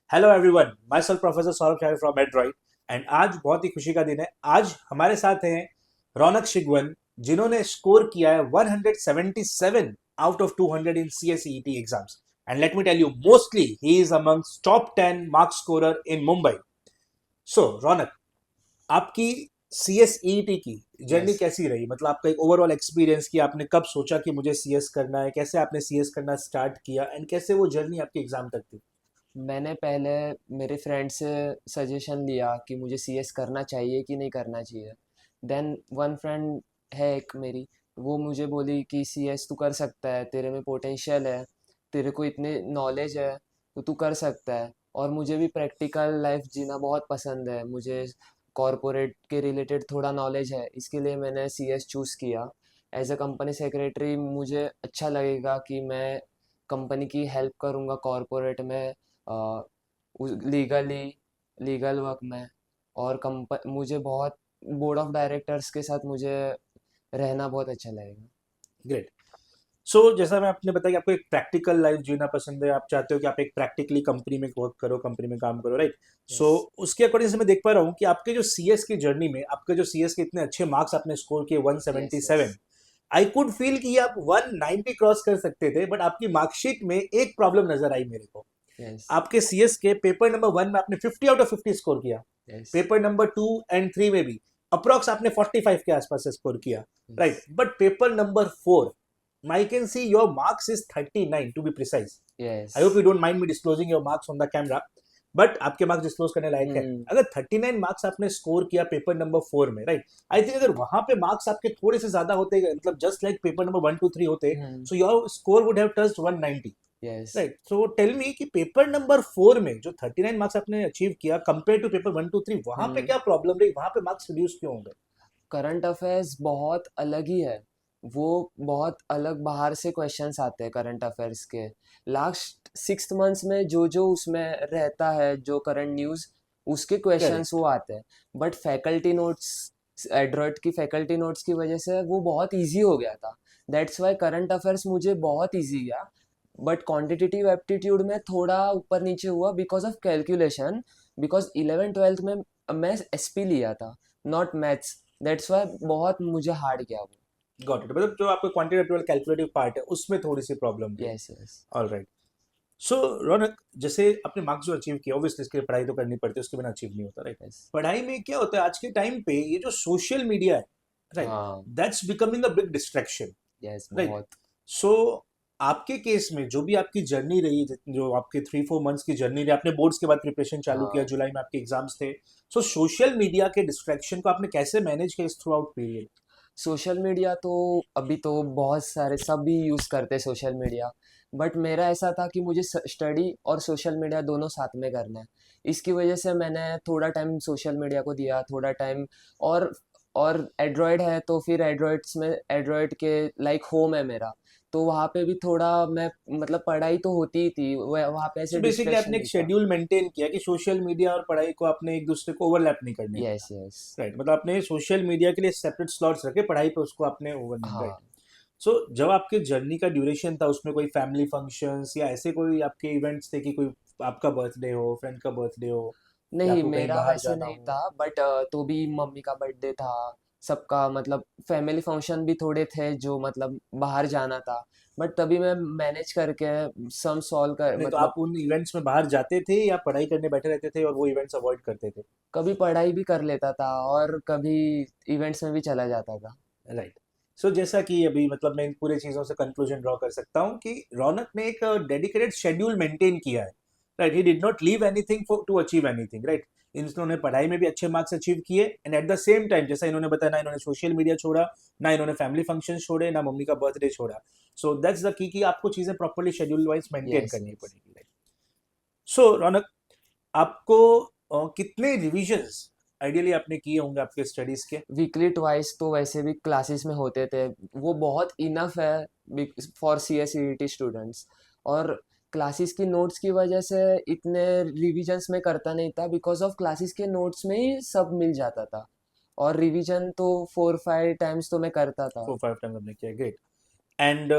Hello everyone, my self professor Saurabh shahi from Android. And आज बहुत ही खुशी का दिन है। आज हमारे साथ हैं रौनक शिगवन, जिन्होंने स्कोर किया है 177 out of 200 in CSET exams. And let me tell you, mostly he is amongst top 10 marks scorer in Mumbai. So Raunak, आपकी CSET की जर्नी यस। कैसी रही? मतलब आपका एक ओवरऑल एक्सपीरियंस कि आपने कब सोचा कि मुझे CS करना है, कैसे आपने CS करना स्टार्ट किया, एंड कैसे वो जर्नी आपके एग्जाम तक थी? मैंने पहले मेरे फ्रेंड से सजेशन लिया कि मुझे सीएस करना चाहिए कि नहीं करना चाहिए। देन वन फ्रेंड है एक मेरी, वो मुझे बोली कि सीएस तू कर सकता है, तेरे में पोटेंशियल है, तेरे को इतने नॉलेज है, तो तू कर सकता है। और मुझे भी प्रैक्टिकल लाइफ जीना बहुत पसंद है, मुझे कॉरपोरेट के रिलेटेड थोड़ा नॉलेज है, इसके लिए मैंने सीएस चूज़ किया। एज अ कंपनी सेक्रेटरी मुझे अच्छा लगेगा कि मैं कंपनी की हेल्प करूँगा कॉरपोरेट में, लीगली लीगल वर्क में। और मुझे बहुत बोर्ड ऑफ डायरेक्टर्स के साथ मुझे रहना बहुत अच्छा लगेगा। ग्रेट। सो जैसा मैं आपने बताया कि आपको एक प्रैक्टिकल लाइफ जीना पसंद है, आप चाहते हो कि आप एक प्रैक्टिकली कंपनी में वर्क करो, कंपनी में काम करो, राइट? So yes. उसके अकॉर्डिंग से मैं देख पा रहा हूँ कि आपके जो CS की जर्नी में आपके जो CS के इतने अच्छे मार्क्स आपने स्कोर किए yes. Yes. 177, I could feel कि आप 190 क्रॉस कर सकते थे, बट आपकी मार्कशीट में एक प्रॉब्लम नजर आई मेरे को। यस। आपके CS के पेपर नंबर 1 में आपने 50 आउट ऑफ 50 स्कोर किया। यस। पेपर नंबर 2 एंड 3 में भी अप्रॉक्स आपने 45 के आसपास से स्कोर किया, yes. Right? But paper number 4, I can see your marks is 39 to be precise. Yes. I hope you don't mind me disclosing your marks on the camera, but आपके marks disclose करने लायक है। हम्म। अगर 39 marks आपने score किया paper number 4 में, right? I think अगर वहां पे मार्क्स आपके थोड़े से ज्यादा होते, मतलब जस्ट लाइक पेपर नंबर 1 2 3 होते, hmm. So your score would have touched 190, yes. Right? So tell me कि पेपर नंबर 4 में जो 39 मार्क्स आपने अचीव किया कंपेयर टू पेपर 1 2 3, वहां पे हम्म। क्या प्रॉब्लम रही? वहां पे मार्क्स रिड्यूस क्यों हो गए? करंट अफेयर्स बहुत अलग ही है। वो बहुत अलग बाहर से क्वेश्चंस आते हैं करंट अफेयर्स के। लास्ट 6 मंथ्स में जो जो उसमें रहता है, जो करंट न्यूज़, उसके क्वेश्चंस वो करेक्ट। आते हैं। बट फैकल्टी नोट्स, एड्रॉइड की फैकल्टी नोट्स की वजह से वो बहुत इजी हो गया था। दैट्स वाई करंट अफेयर्स मुझे बहुत इजी गया। बट क्वांटिटेटिव एप्टीट्यूड में थोड़ा ऊपर नीचे हुआ because of calculation. Because 11th 12th में मैं एसपी लिया था, नॉट मैथ्स। दैट्स वाई बहुत मुझे हार्ड किया वो। Got it. मतलब जो आपका क्वांटिटेटिव कैलकुलेटिव पार्ट है उसमें थोड़ी सी प्रॉब्लम रही। यस। यस। ऑलराइट। सो रौनक, जैसे आपने मार्क्स जो अचीव किया, ऑब्वियसली इसके लिए पढ़ाई तो करनी पड़ती है, उसके बिना अचीव नहीं होता, राइट? यस। पढ़ाई में क्या होता है आज के टाइम पे, ये जो सोशल मीडिया है, राइट, हाँ। That's becoming a big distraction, yes, right? बहुत। सो आपके केस में जो भी आपकी जर्नी रही, जो आपके 3 4 मंथ्स की जर्नी रही, आपने बोर्ड्स के बाद प्रिपरेशन चालू किया, हाँ। जुलाई में आपके एग्जाम्स थे। सो सोशल मीडिया के डिस्ट्रैक्शन को आपने कैसे मैनेज किया इस through out period? Social media तो अभी तो बहुत सारे सभी यूज़ करते हैं सोशल मीडिया। बट मेरा ऐसा था कि मुझे स्टडी और सोशल मीडिया दोनों साथ में करना है। इसकी वजह से मैंने थोड़ा टाइम सोशल मीडिया को दिया, थोड़ा टाइम। और और एंड्रॉयड है तो फिर एंड्रॉयड्स में, एंड्रॉयड के लाइक होम है मेरा, तो वहाँ पे भी थोड़ा मैं, मतलब पढ़ाई तो होती ही थी, वहाँ पे सो ऐसे बेसिकली डिस्ट्रैक्शन आपने एक नहीं था। शेड्यूल मेंटेन किया कि सोशल मीडिया और पढ़ाई को आपने एक दूसरे को ओवरलैप नहीं करने दिया, यस। यस। राइट? मतलब आपने सोशल मीडिया के लिए सेपरेट स्लॉट्स रखे, पढ़ाई पे उसको आपने ओवर नहीं, राइट? हाँ। सो जब आपके जर्नी का ड्यूरेशन था, उसमें कोई फैमिली फंक्शंस या ऐसे कोई आपके इवेंट्स थे कि कोई आपका बर्थडे हो, फ्रेंड का बर्थडे हो, या नहीं, आपको कहीं मेरा बाहर वैसे जाना नहीं हो? था, बट तो भी मम्मी का बर्थडे था, सबका, मतलब फैमिली फंक्शन भी थोड़े थे जो मतलब बाहर जाना था। बट तभी मैं मैनेज करके सम सॉल्व कर, नहीं तो आप मतलब उन इवेंट्स में बाहर जाते थे या पढ़ाई करने बैठे रहते थे और वो इवेंट्स अवॉइड करते थे? कभी पढ़ाई भी कर लेता था और कभी इवेंट्स में भी चला जाता था। राइट। सो जैसा कि अभी मतलब मैं इन पूरे चीज़ों से कंक्लूजन ड्रॉ कर सकता हूँ कि रौनक ने एक डेडिकेटेड शेड्यूल मेंटेन किया है, right? He did not leave anything for to achieve anything, right? इन्होंने पढ़ाई में भी अच्छे मार्क्स अचीव किए, and at the same time जैसा इन्होंने बताया, ना इन्होंने सोशल मीडिया छोड़ा, ना इन्होंने फैमिली फंक्शन छोड़े, ना मम्मी का बर्थडे छोड़ा। सो दैट्स द की कि आपको चीज़ें properly schedule wise maintain yes. करनी यस। पड़ेगी, राइट? सो रौनक, आपको कितने रिविजन्स आइडियली आपने किए होंगे आपके स्टडीज के? वीकली ट्वाइस तो वैसे भी क्लासेस में होते थे, वो बहुत इनफ है for C S E T students. और क्लासेस की नोट्स की वजह से इतने रिविजन्स में करता नहीं था, बिकॉज ऑफ क्लासेस के नोट्स में ही सब मिल जाता था। और रिवीजन तो 4 5 टाइम्स तो मैं करता था। 4 5 टाइम्स आपने किया, ग्रेट। एंड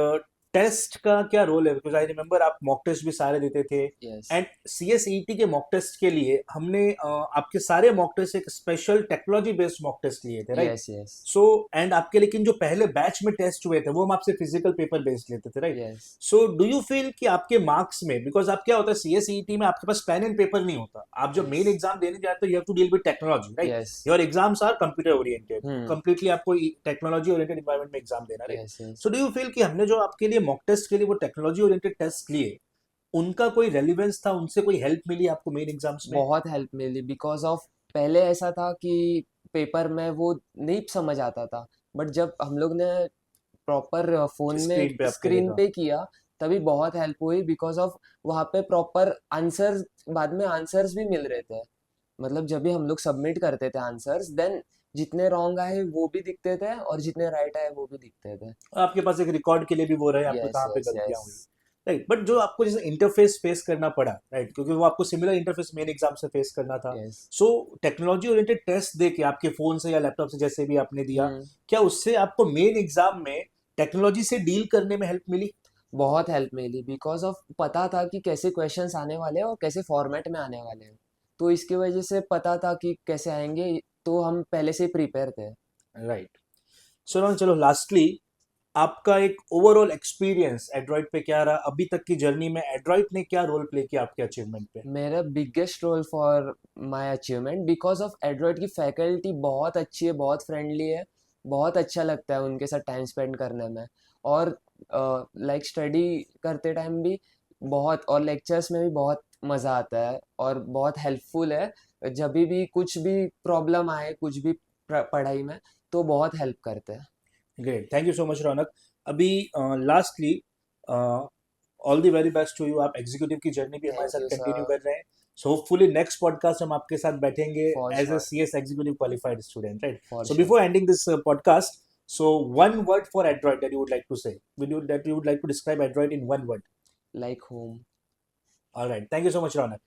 टेस्ट का क्या रोल है? बिकॉज आई रिमेम्बर आप मॉक टेस्ट भी सारे देते थे, यस एंड सीएसईटी के मॉक टेस्ट के लिए हमने आपके सारे मॉक टेस्ट एक special technology based mock test लिए थे, right? Yes yes so and आपके लेकिन जो पहले बैच में टेस्ट हुए थे वो हम आपसे फिजिकल पेपर बेस्ड लेते थे, right? Yes so do you feel कि आपके मार्क्स में, बिकॉज आप क्या होता है सीएसईटी में आपके पास पेन एंड पेपर नहीं होता, आप जब मेन यस एग्जाम देने जाते हो you have to deal with technology, right? Yes your exams are computer oriented, hmm completely आपको टेक्नोलॉजी ओरिएंटेड एनवायरनमेंट में एग्जाम देना, right? Yes yes so do you feel कि हमने जो आपके लिए मॉक टेस्ट के लिए वो टेक्नोलॉजी ओरिएंटेड टेस्ट लिए, उनका कोई रेलिवेंस था, उनसे कोई हेल्प मिली आपको मेन एग्जाम्स में? बहुत हेल्प मिली बिकॉज ऑफ पहले ऐसा था कि पेपर में वो नहीं समझ आता था, बट जब हम लोग ने प्रॉपर फोन में स्क्रीन पे आपके स्क्रीन देखा? पे किया तभी बहुत हेल्प हुई बिकॉज ऑफ वहाँ पे प्रॉपर आंसर्स, बाद में आंसर्स भी मिल रहे थे। मतलब जब भी हम लोग सबमिट करते थे आंसर्स, देन जितने रॉन्ग आए वो भी दिखते थे और जितने राइट आए वो भी दिखते थे। आपके पास एक रिकॉर्ड के लिए भी वो रहे आपको यस कहाँ पे यस गलतियां यस हुई, राइट? बट जो आपको जैसे इंटरफेस फेस करना पड़ा, राइट, क्योंकि वो आपको सिमिलर इंटरफेस मेन एग्जाम से फेस करना था, yes so technology oriented test दे के आपके फोन से या लैपटॉप से जैसे भी आपने दिया, हम्म क्या उससे आपको मेन एग्जाम में टेक्नोलॉजी से डील करने में हेल्प मिली? बहुत हेल्प मिली बिकॉज ऑफ पता था कि कैसे क्वेश्चंस आने वाले हैं और कैसे फॉर्मेट में आने वाले हैं, तो इसकी वजह से पता था कि कैसे आएंगे, तो हम पहले से ही प्रिपेयर थे। राइट। सो ना चलो लास्टली आपका एक ओवरऑल एक्सपीरियंस एड्रॉइड पे क्या रहा? अभी तक की जर्नी में एड्रॉइड ने क्या रोल प्ले किया आपके अचीवमेंट पे? मेरा biggest role for my achievement because of android की फैकल्टी बहुत अच्छी है, बहुत फ्रेंडली है, बहुत अच्छा लगता है उनके साथ टाइम स्पेंड करने में। और लाइक स्टडी करते टाइम भी बहुत, और लेक्चर्स में भी बहुत मज़ा आता है और बहुत हेल्पफुल है। जब भी कुछ भी प्रॉब्लम आए, कुछ भी पढ़ाई में, तो बहुत हेल्प करते हैं। Great, thank you so much Raunak. अभी lastly all the very best to you, आप एग्जीक्यूटिव की जर्नी भी हमारे थैंक साथ यू कंटिन्यू सर। कर रहे हैं, सो होपफुली नेक्स्ट पॉडकास्ट हम आपके साथ बैठेंगे for as a sure. CS executive qualified student, right? For so sure. Before ending this podcast, so one word for Android that you would like to say, that you would like to describe Android in one word? Like home. All right, thank you so much Raunak.